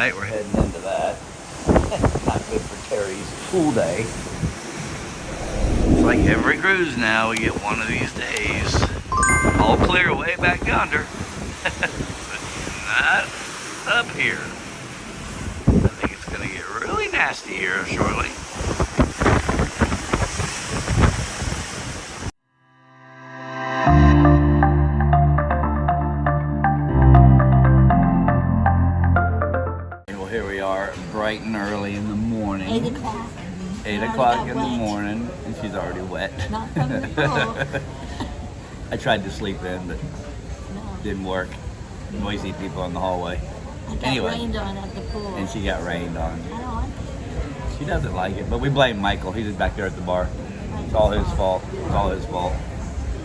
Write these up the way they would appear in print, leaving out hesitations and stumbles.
tonight we're heading into that. Not good for Terry's pool day. It's like every cruise now, we get one of these days. All clear way back yonder. But not up here. I think it's going to get really nasty here shortly. Well, here we are, bright and early in the morning. 8 o'clock. 8 o'clock in the morning, and she's already wet. Not from the pool. I tried to sleep in, but didn't work. Noisy people in the hallway. I got rained on at the pool. And she got rained on. I don't like it. She doesn't like it, but we blame Michael. He's just back there at the bar. It's all his fault. It's all his fault.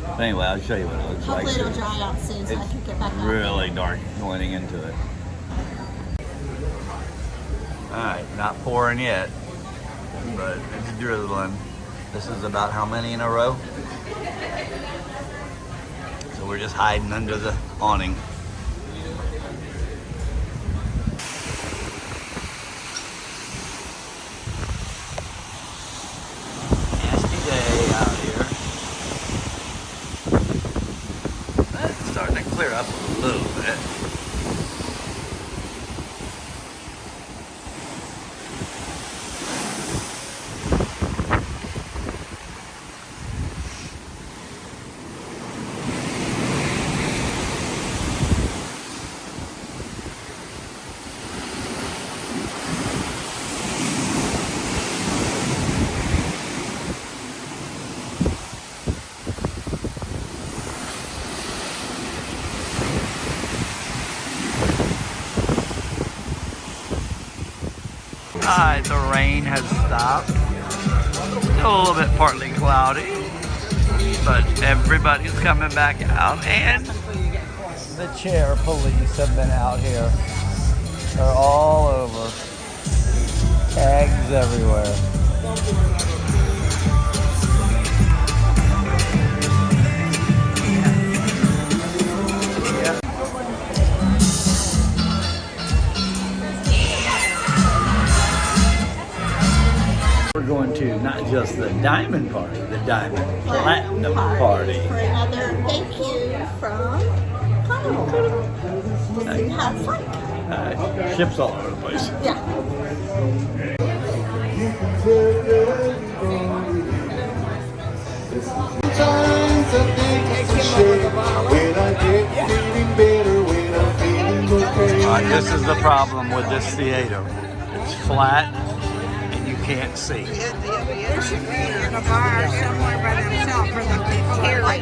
But anyway, I'll show you what it looks like. Hopefully it'll dry out soon so I can get back out. It's really dark going into it. Alright, not pouring yet, but it's drizzling. This is about how many in a row? So we're just hiding under the awning. Nasty day out here. It's starting to clear up a little bit. Alright, the rain has stopped. Still a little bit partly cloudy, but everybody's coming back out, and the chair police have been out here. They're all over. Tags everywhere. We're going to not just the diamond party, the diamond platinum party. For another thank you from Carnival. Have fun. Ships all over the place. Yeah. This is the problem with this theater. It's flat and you can't see. There should be in a bar somewhere by themselves for them to carry.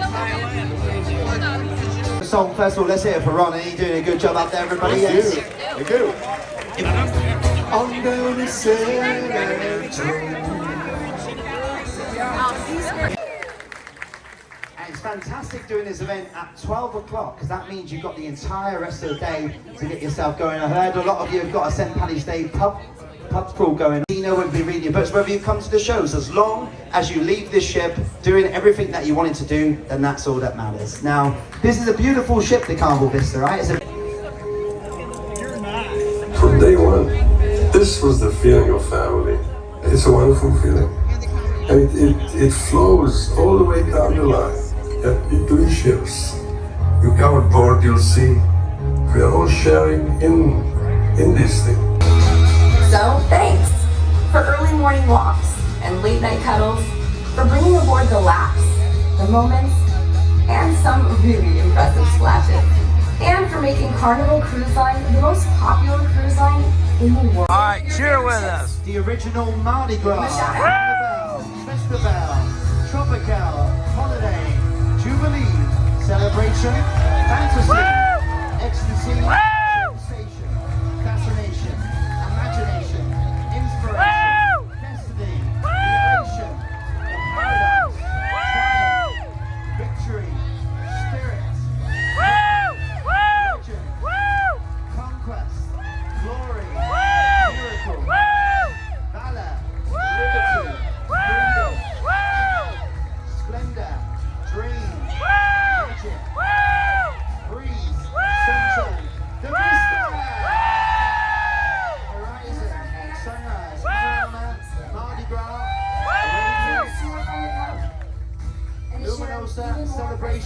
Song, first of all, let's hear it for Ronnie. You're doing a good job up there, everybody. Yes. You do. Under the center. And it's fantastic doing this event at 12 o'clock because that means you've got the entire rest of the day to get yourself going. I heard a lot of you have got a St. Paddy's Day pub crawl going. You know, we'll be reading your books, whether you come to the shows. As long as you leave this ship doing everything that you wanted to do, then that's all that matters. Now, this is a beautiful ship, the Carnival Vista, right? It's From day one, this was the feeling of family. It's a wonderful feeling. And it flows all the way down the line. Into the ships. You come on board, you'll see we are all sharing in this thing. So, thanks for early morning walks and late night cuddles, for bringing aboard the laughs, the moments, and some really impressive splashes, and for making Carnival Cruise Line the most popular cruise line in the world. Alright, cheer with us. the original Mardi Gras, Carnival, Festival, Tropical, Holiday, Jubilee, Celebration, Fantasy, Ecstasy, Sensation, Fascination, Imagination, Inspiration, Destiny, Elation, Paradise, Triumph, Victory, Spirit, Legend, Conquest, Glory, Miracle, Valor, Liberty, Freedom, Splendor, Dream, Magic, Breeze, Sunshine, the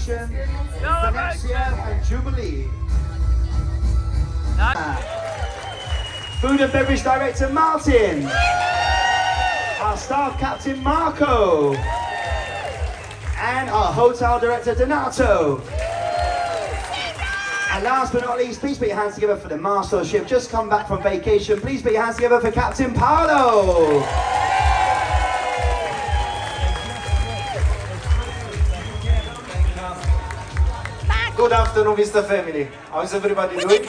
celebration for next year and Jubilee. Food and Beverage Director Martin. Our Staff Captain Marco. And our Hotel Director Donato. And last but not least, please put your hands together for the master ship. Just come back from vacation. Please put your hands together for Captain Paolo. Good afternoon, Mr. Family. How's everybody doing?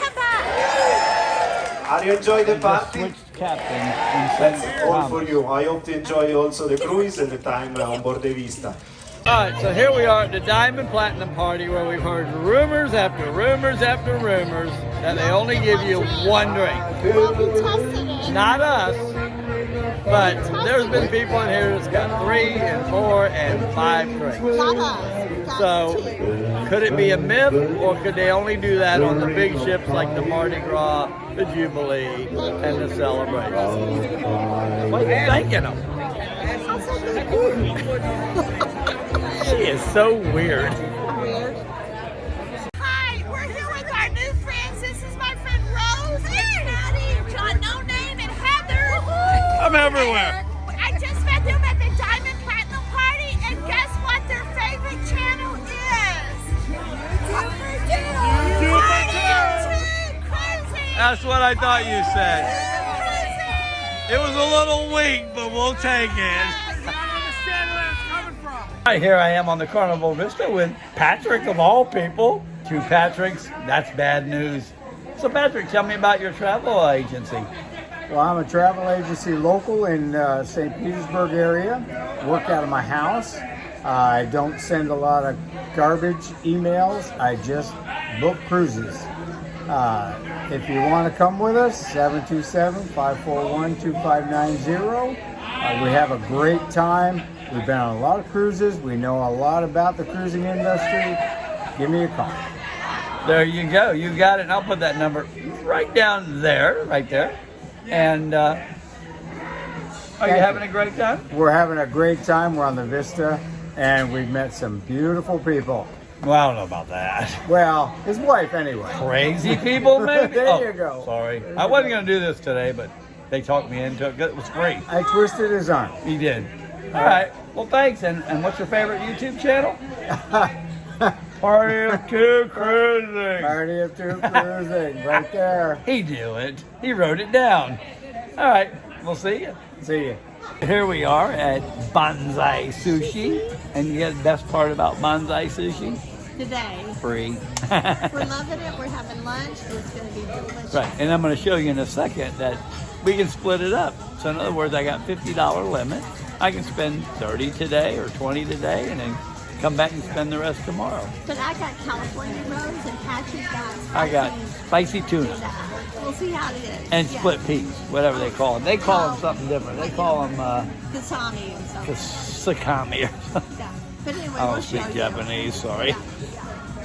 Are you enjoying the party? Switched captain. That's all for you. I hope to enjoy also the cruise and the time on board the Vista. Alright, so here we are at the Diamond Platinum Party where we've heard rumors after rumors after rumors that they only give you one drink. Well, we tested it. Not us, but there's been people in here that's got 3 and 4 and 5 drinks. Not us. We got So, 2. could it be a myth or could they only do that on the big ships like the Mardi Gras, the Jubilee, and the Celebration? What are you thinking of? She is so weird. Hi, we're here with our new friends. This is my friend Rose and Patty, John No Name, and Heather. I'm everywhere. I just met them at the Diamond Platinum Party, and guess what their favorite channel is? YouTube Cruising. That's what I thought you said. Cruising. It was a little weak, but we'll take it. Right, here I am on the Carnival Vista with Patrick of all people. 2 Patricks, that's bad news. So Patrick, tell me about your travel agency. Well, I'm a travel agency local in St. Petersburg area. Work out of my house. I don't send a lot of garbage emails. I just book cruises. If you want to come with us, 727-541-2590. We have a great time. We've been on a lot of cruises. We know a lot about the cruising industry. Give me a call. There you go. You got it. And I'll put that number right down there, right there. And are you having a great time? We're having a great time. We're on the Vista, and we've met some beautiful people. Well, I don't know about that. Well, his wife anyway. Crazy people, maybe? There you go. Sorry. I wasn't going to do this today, but they talked me into it. It was free. I twisted his arm. He did. All right. Well, thanks. And what's your favorite YouTube channel? Party of 2 Cruising. Party of 2 Cruising, right there. He knew it. He wrote it down. All right. We'll see you. See you. Here we are at Bonsai Sushi. And you get the best part about Bonsai Sushi? Today. Free. We're loving it. We're having lunch. It's going to be delicious. Right. And I'm going to show you in a second that we can split it up. So in other words, I got $50 limit. I can spend 30 today or 20 today and then come back and spend the rest tomorrow. But I got California Rose and Patrick got I got spicy tuna We'll see how it is. and split peas, whatever they call them. They call them something different. They call them Kasami and something. sakami or something. Yeah. But anyway, I we'll don't show speak you. Japanese, sorry. Yeah.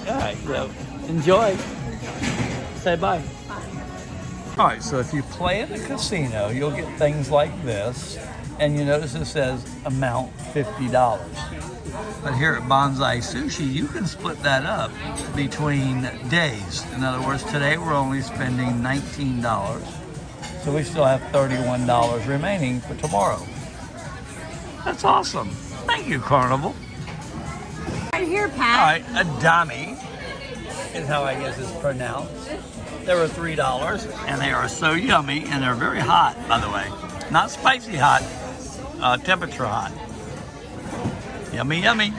All right, so enjoy. Say bye. Bye. All right, so if you play in the casino, you'll get things like this. And you notice it says amount $50. But here at Bonsai Sushi, you can split that up between days. In other words, today we're only spending $19. So we still have $31 remaining for tomorrow. That's awesome. Thank you, Carnival. Right here, All Pat. right, a dummy is how I guess it's pronounced. They were $3, and they are so yummy, and they're very hot, by the way. Not spicy hot, temperature hot. Yummy, yummy.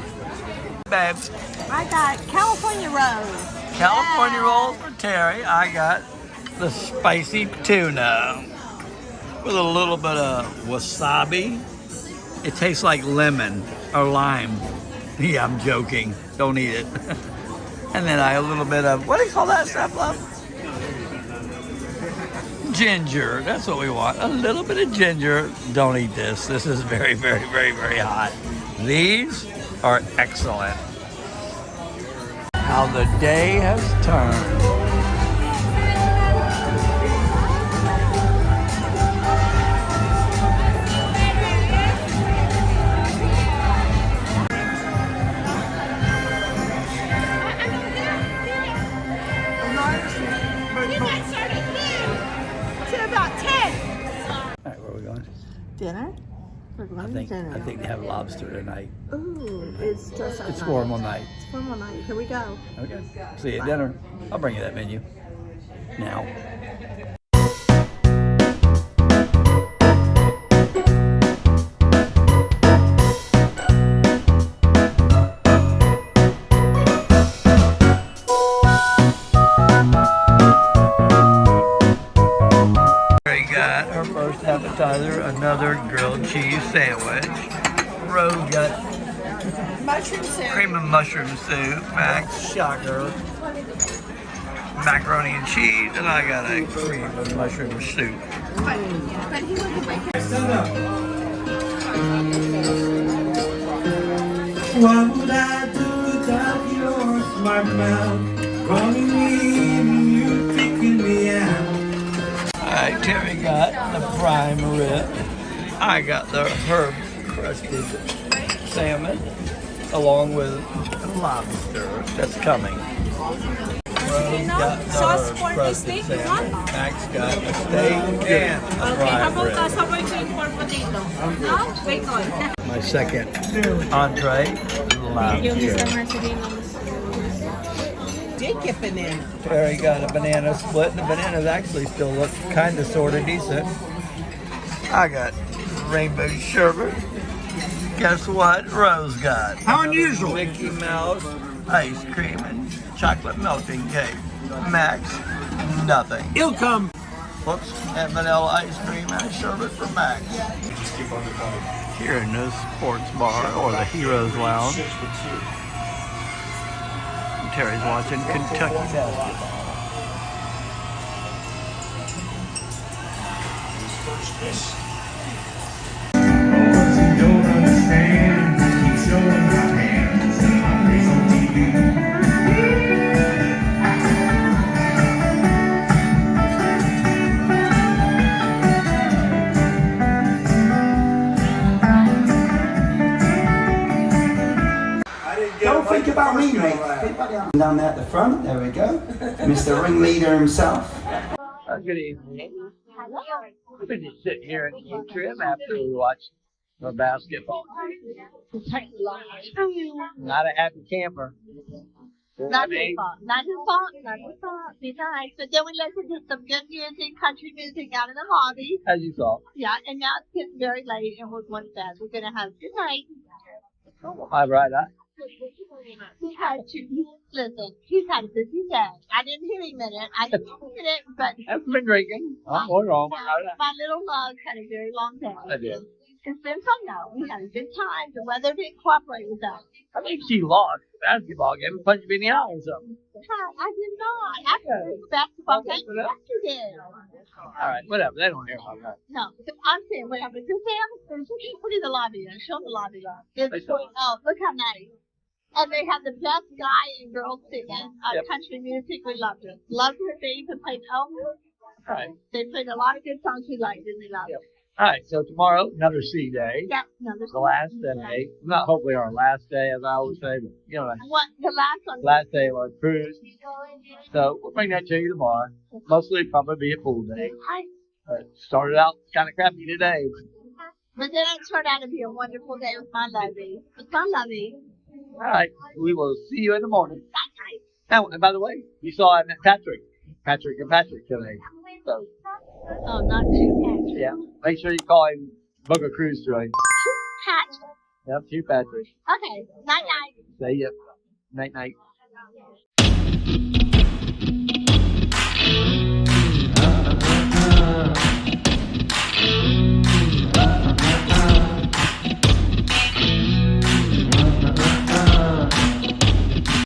Babes, I got California Rose. California rolls for Terry. I got the spicy tuna with a little bit of wasabi. It tastes like lemon or lime. Yeah, I'm joking. Don't eat it. And then I have a little bit of, what do you call that stuff, love? Ginger. That's what we want. A little bit of ginger. Don't eat this. This is very, very, very, very hot. These are excellent. How the day has turned. Dinner? We're going to dinner. I think they have lobster tonight. Ooh, it's just It's formal night. It's formal night. Here we go. Okay. See you at dinner. I'll bring you that menu. Now. We got our first appetizer, another grilled cheese sandwich. Rose got Mushroom soup. cream and mushroom soup. Max, shocker, macaroni and cheese, and I got a cream and mushroom soup. But he wouldn't make it. What would I do without your smart mouth? Calling me and you picking me out. Alright, Terry got the prime rib. I got the herb crusted salmon, along with lobster that's coming. Rose got the herb crusted salmon. Max got a steak and a prime rib. My second entree, lobster. Did get banana. Terry got a banana split, and the bananas actually still look kind of sort of decent. I got rainbow sherbet. Guess what Rose got? How unusual. Mickey Mouse ice cream and chocolate melting cake. Max, nothing. It'll come. Whoops, and vanilla ice cream and sherbet for Max. Here in this sports bar, or the Heroes Lounge, Terry's watching Kentucky basketball. Don't think about me, mate. Think about the down there at the front. There we go. Mr. Ringleader himself. Good evening. We've been just sitting here in the trim after we watched the basketball. Not a happy camper. Not his fault. Not his fault. Not his fault. Besides, but then we listened to some good music, country music out in the lobby. As you saw. Yeah, and now it's getting very late and we're going to bed. We're going to have a good night. My right eye. He had to listen. He's had a busy day. I didn't hear him in it. I didn't hear it, but I've been drinking. I'm going wrong. my little lug had a very long day. I did. It's been fun though. We had a good time. The weather didn't cooperate with us. I think she lost the basketball game and punched me in the eye or something. I did not. After the basketball game, yesterday. All right, whatever. They don't hear about that. No, I'm saying whatever. Just put in the lobby and show the lobby. Oh, look how nice. And they had the best guy and girl singing country music. We loved it. Loved her. They even played Elvis. All right. They played a lot of good songs we liked, and they loved it. All right, so tomorrow, another sea day. Yeah, another The last day. Not hopefully our last day, as I always say, but, you know, What, the last one? last day of our cruise. So we'll bring that to you tomorrow. Mostly probably be a pool day. Started out kind of crappy today. But then it turned out to be a wonderful day with my lovey. With my lovey. All right, we will see you in the morning. Now, and by the way, you saw I met Patrick and Patrick today. So, Oh, not too Patrick. yeah, make sure you call him, book a cruise joint. Patrick. Yep, to Patrick. Okay, night-night. Say yep. Night-night.